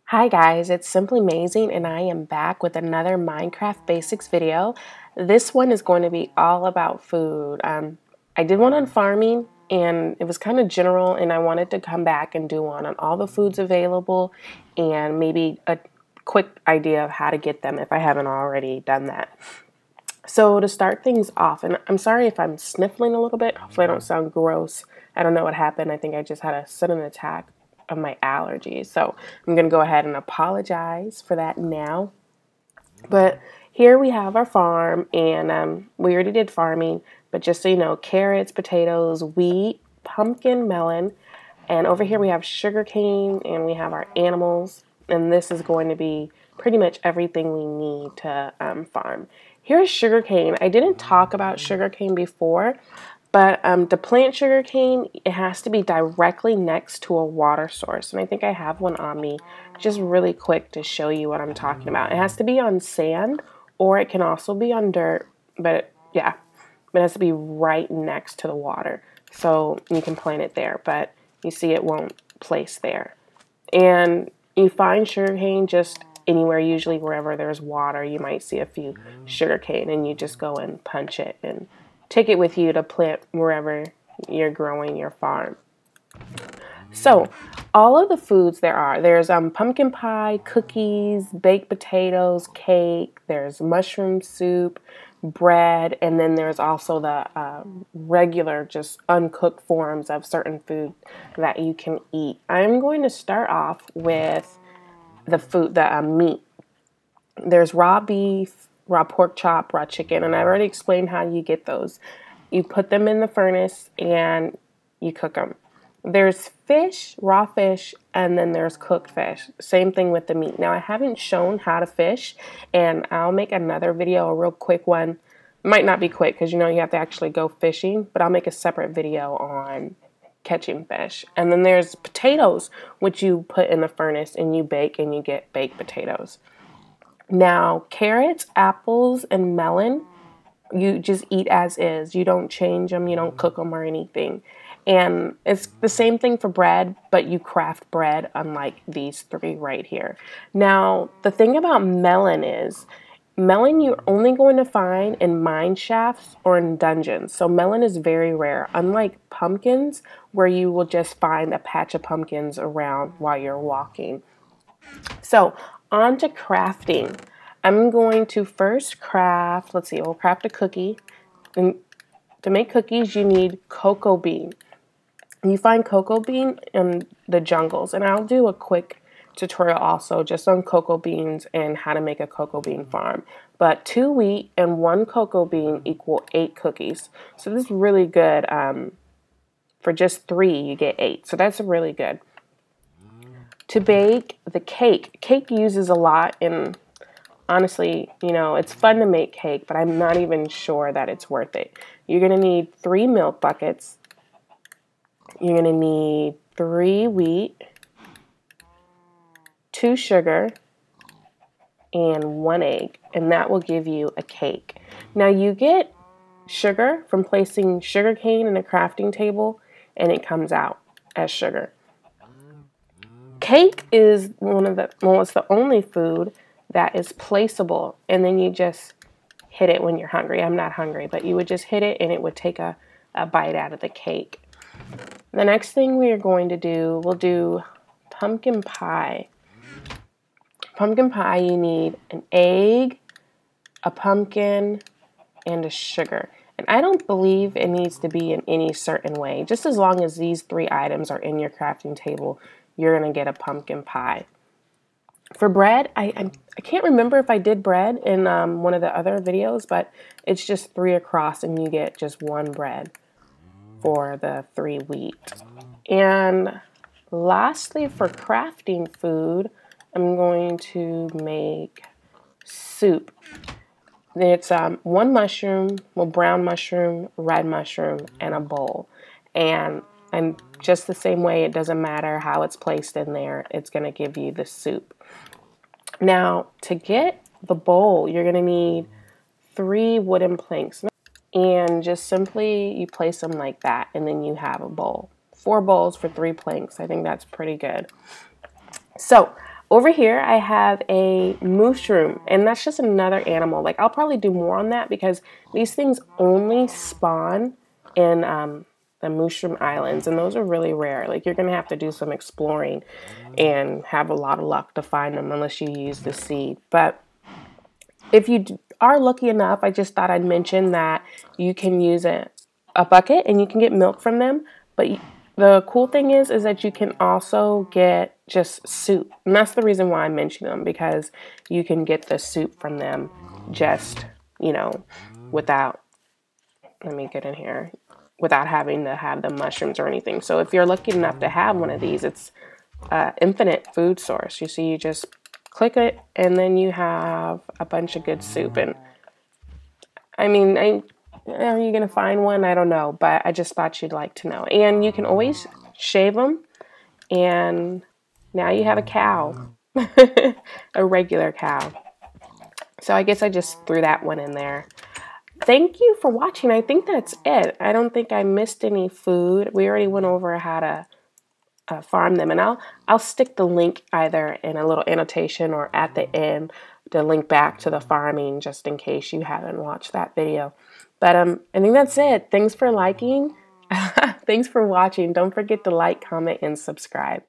Hi guys, it's Simply Amazing and I am back with another Minecraft Basics video. This one is going to be all about food. I did one on farming and it was kind of general, and I wanted to come back and do one on all the foods available and maybe a quick idea of how to get them if I haven't already done that. So to start things off, and I'm sorry if I'm sniffling a little bit, hopefully I don't sound gross. I don't know what happened. I think I just had a sudden attack of my allergies. So I'm going to go ahead and apologize for that now. But here we have our farm, and we already did farming, but just so you know, carrots, potatoes, wheat, pumpkin, melon, and over here we have sugarcane, and we have our animals, and this is going to be pretty much everything we need to farm. Here's sugarcane. I didn't talk about sugarcane before, but to plant sugarcane, it has to be directly next to a water source. And I think I have one on me, just really quick to show you what I'm talking about. It has to be on sand, or it can also be on dirt. But yeah, it has to be right next to the water. So you can plant it there, but you see it won't place there. And you find sugarcane just anywhere, usually wherever there's water. You might see a few sugarcane, and you just go and punch it and take it with you to plant wherever you're growing your farm. So all of the foods there's pumpkin pie, cookies, baked potatoes, cake, there's mushroom soup, bread, and then there's also the regular, just uncooked forms of certain food that you can eat. I'm going to start off with the meat. There's raw beef, raw pork chop, raw chicken, and I already explained how you get those. You put them in the furnace and you cook them. There's fish, raw fish, and then there's cooked fish. Same thing with the meat. Now, I haven't shown how to fish, and I'll make another video, a real quick one. It might not be quick because you have to actually go fishing, but I'll make a separate video on catching fish. And then there's potatoes, which you put in the furnace and you bake, and you get baked potatoes. Now, carrots, apples, and melon, you just eat as is. You don't change them, you don't cook them or anything. And it's the same thing for bread, but you craft bread, unlike these three right here. Now, the thing about melon is, melon you're only going to find in mine shafts or in dungeons. So melon is very rare, unlike pumpkins, where you will just find a patch of pumpkins around while you're walking. So on to crafting. I'm going to first craft, we'll craft a cookie. And to make cookies, you need cocoa bean. You find cocoa bean in the jungles, and I'll do a quick tutorial also just on cocoa beans and how to make a cocoa bean farm. But 2 wheat and 1 cocoa bean equal 8 cookies. So this is really good. For just 3, you get 8. So that's really good. To bake the cake. Cake uses a lot, and honestly, it's fun to make cake, but I'm not even sure that it's worth it. You're going to need 3 milk buckets. You're going to need 3 wheat, 2 sugar, and 1 egg, and that will give you a cake. Now, you get sugar from placing sugar cane in a crafting table, and it comes out as sugar. Cake is it's the only food that is placeable, and then you just hit it when you're hungry. I'm not hungry, but you would just hit it and it would take a bite out of the cake. The next thing we are going to do, we'll do pumpkin pie. Pumpkin pie, you need an egg, a pumpkin, and a sugar. And I don't believe it needs to be in any certain way. Just as long as these 3 items are in your crafting table, you're going to get a pumpkin pie. For bread, I can't remember if I did bread in one of the other videos, but it's just 3 across, and you get just 1 bread for the 3 wheat. And lastly, for crafting food, I'm going to make soup. It's 1 mushroom, brown mushroom, red mushroom, and a bowl. And just the same way, it doesn't matter how it's placed in there, it's going to give you the soup. Now, to get the bowl, you're going to need 3 wooden planks. And just simply, you place them like that, and then you have a bowl. 4 bowls for 3 planks. I think that's pretty good. So Over here, I have a mushroom, and that's just another animal. Like, I'll probably do more on that because these things only spawn in the mushroom islands, and those are really rare. Like, you're going to have to do some exploring and have a lot of luck to find them unless you use the seed. But if you are lucky enough, I just thought I'd mention that you can use a bucket and you can get milk from them. But the cool thing is that you can also get just soup. And that's the reason why I mention them, because you can get the soup from them just, you know, without, let me get in here, without having to have the mushrooms or anything. So if you're lucky enough to have one of these, it's infinite food source. You see, you just click it and then you have a bunch of good soup. And I mean, are you gonna find one? I don't know, but I just thought you'd like to know. And you can always shave them, and now you have a cow, a regular cow. So I guess I just threw that one in there. Thank you for watching. I think that's it. I don't think I missed any food. We already went over how to farm them, and I'll stick the link either in a little annotation or at the end to link back to the farming, just in case you haven't watched that video. But I think that's it. Thanks for liking. Thanks for watching. Don't forget to like, comment, and subscribe.